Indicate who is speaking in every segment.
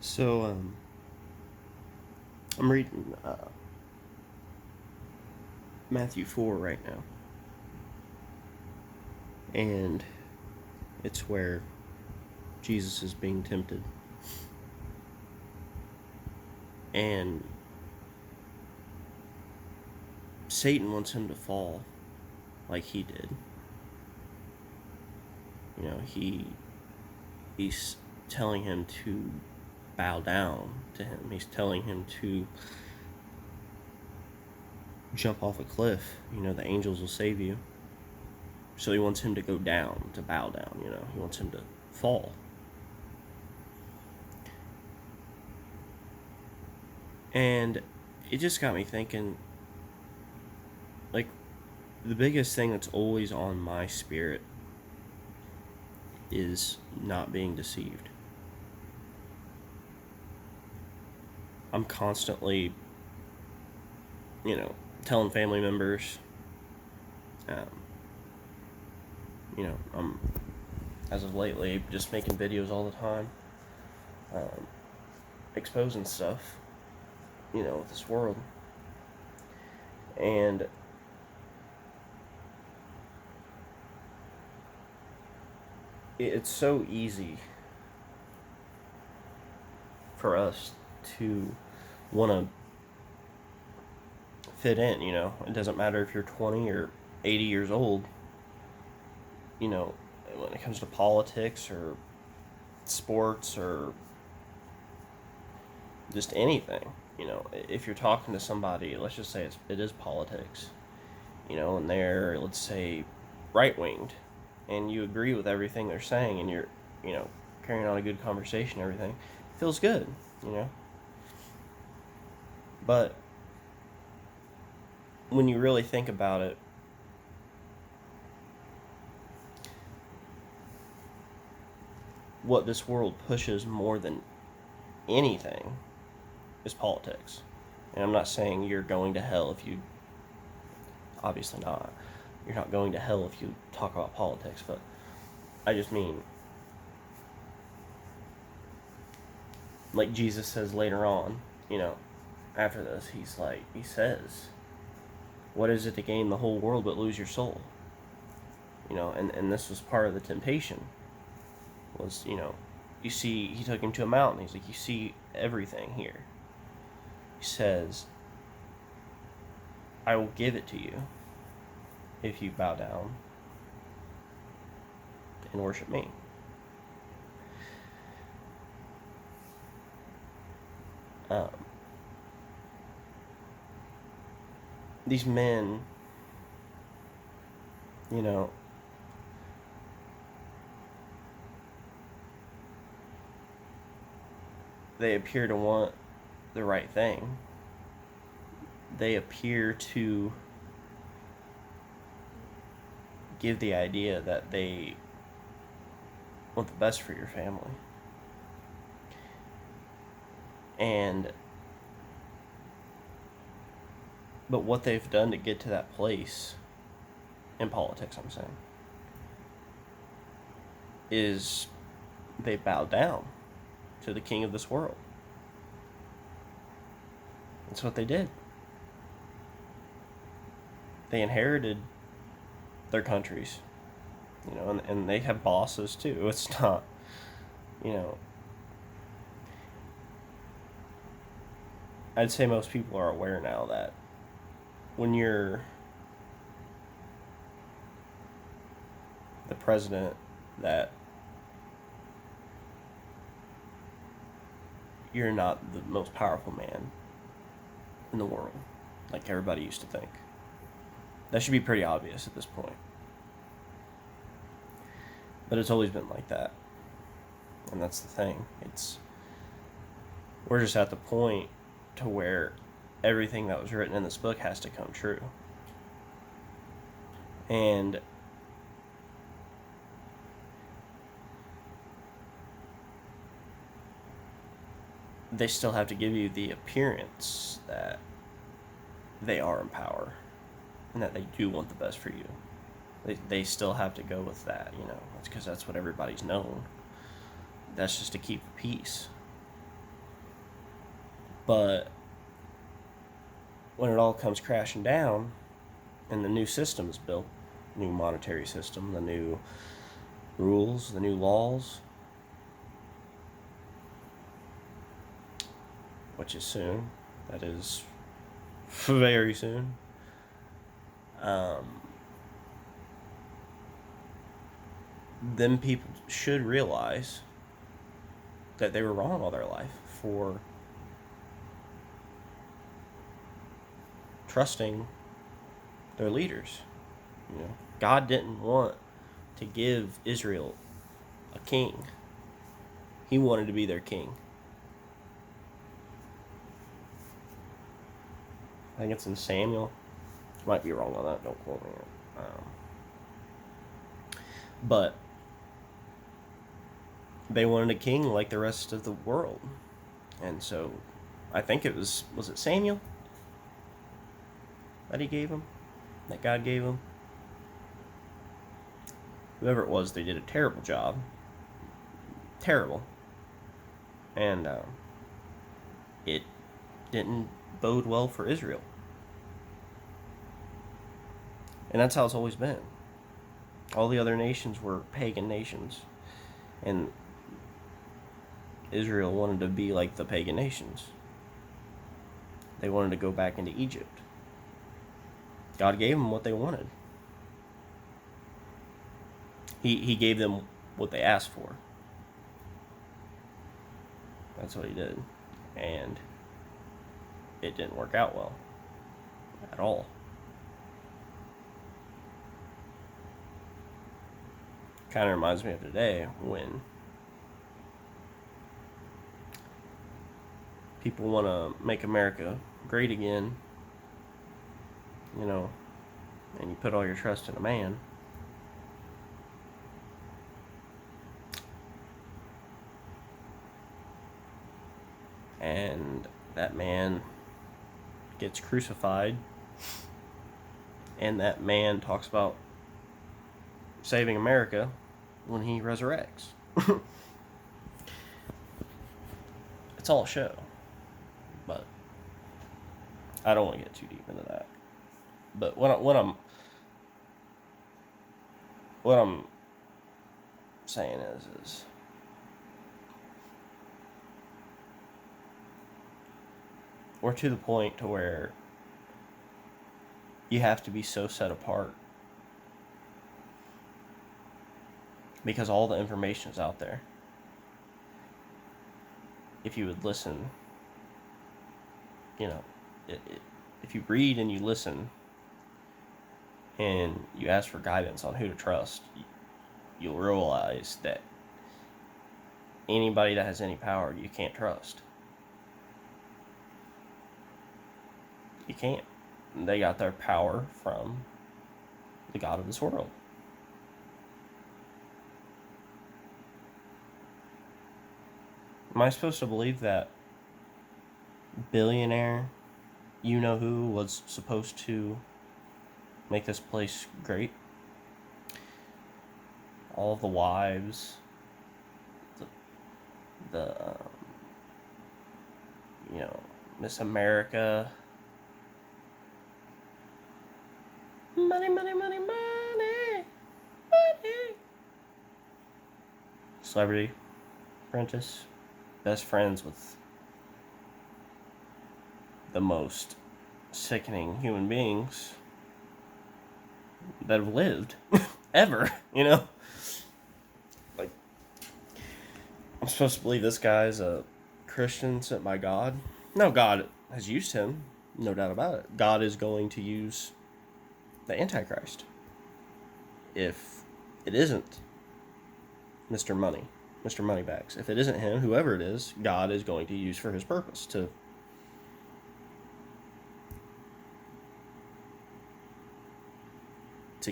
Speaker 1: So, I'm reading Matthew 4 right now, and it's where Jesus is being tempted. And Satan wants him to fall like he did. He's telling him to bow down to him. He's telling him to jump off a cliff. The angels will save you. So he wants him to go down, to bow down, He wants him to fall. And it just got me thinking, like, the biggest thing that's always on my spirit is not being deceived. I'm constantly, telling family members, I'm, as of lately, just making videos all the time, exposing stuff, with this world. And it's so easy for us to want to fit in. It doesn't matter if you're 20 or 80 years old. When it comes to politics or sports or just anything, if you're talking to somebody, let's just say it is politics, and they're, let's say, right-winged, and you agree with everything they're saying, and you're, carrying on a good conversation, everything feels good, But when you really think about it, what this world pushes more than anything is politics. And I'm not saying you're going to hell if you... Obviously not. You're not going to hell if you talk about politics, but I just mean, like Jesus says later on, after this, he says, what is it to gain the whole world but lose your soul? And this was part of the temptation, was, you see, he took him to a mountain. He's like, you see everything here. He says, I will give it to you if you bow down and worship me. These men, they appear to want the right thing. They appear to give the idea that they want the best for your family. But what they've done to get to that place, in politics I'm saying, is they bow down to the king of this world. That's what they did. They inherited their countries, and they have bosses too. It's not, I'd say most people are aware now that when you're the president, that you're not the most powerful man in the world, like everybody used to think. That should be pretty obvious at this point. But it's always been like that. And that's the thing. We're just at the point to where everything that was written in this book has to come true. And they still have to give you the appearance that they are in power and that they do want the best for you. They still have to go with that, It's because that's what everybody's known. That's just to keep the peace. But when it all comes crashing down and the new system is built, new monetary system, the new rules, the new laws, which is soon, that is very soon, then people should realize that they were wrong all their life for trusting their leaders. You know, God didn't want to give Israel a king. He wanted to be their king. I think it's in Samuel. Might be wrong on that. Don't quote me. But they wanted a king like the rest of the world, and so I think it was it Samuel that he gave him, that God gave him. Whoever it was, they did a terrible job. Terrible. And it didn't bode well for Israel. And that's how it's always been. All the other nations were pagan nations. And Israel wanted to be like the pagan nations. They wanted to go back into Egypt. God gave them what they wanted. He gave them what they asked for. That's what he did. And it didn't work out well. At all. Kind of reminds me of today when people want to make America great again, you know, and you put all your trust in a man. And that man gets crucified, and that man talks about saving America when he resurrects. It's all a show. But I don't want to get too deep into that. But what I'm saying is we're to the point to where you have to be so set apart because all the information is out there. If you would listen, you know, if you read and you listen and you ask for guidance on who to trust, you'll realize that anybody that has any power you can't trust. You can't. They got their power from the God of this world. Am I supposed to believe that billionaire, you know who, was supposed to make this place great? All of the wives, the you know, Miss America. Money, money, money, money, money. Celebrity Apprentice, best friends with the most sickening human beings that have lived ever, you know? Like, I'm supposed to believe this guy's a Christian sent by God. No, God has used him, no doubt about it. God is going to use the Antichrist. If it isn't Mr. Money, Mr. Moneybags, if it isn't him, whoever it is, God is going to use for his purpose to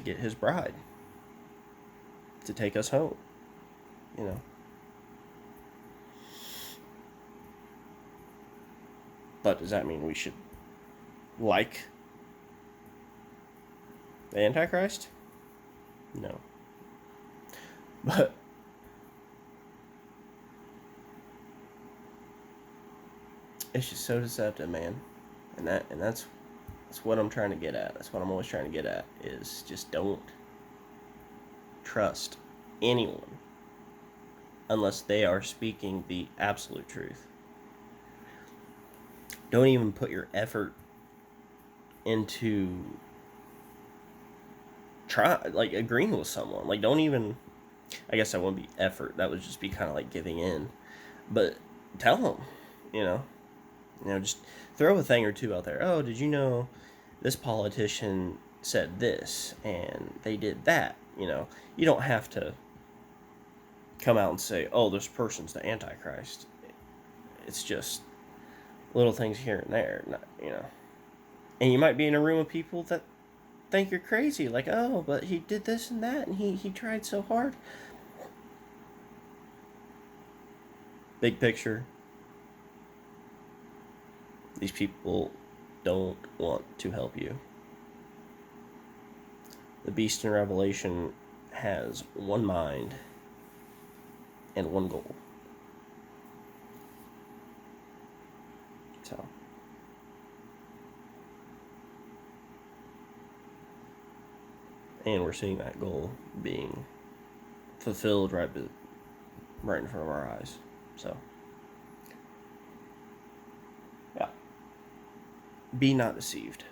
Speaker 1: get his bride, to take us home, you know. But does that mean we should like the Antichrist? No. But It's just so deceptive, man. And that's what I'm trying to get at. That's what I'm always trying to get at, is just don't trust anyone unless they are speaking the absolute truth. Don't even put your effort into agreeing with someone. Like, don't even, I guess that wouldn't be effort. That would just be kind of like giving in. But tell them, you know, just throw a thing or two out there. Oh, did you know this politician said this and they did that? You don't have to come out and say, oh, this person's the Antichrist. It's just little things here and there, And you might be in a room of people that think you're crazy, like, oh, but he did this and that, and he tried so hard. Big picture, these people don't want to help you. The beast in Revelation has one mind and one goal. So, and we're seeing that goal being fulfilled right in front of our eyes. So, yeah. Be not deceived.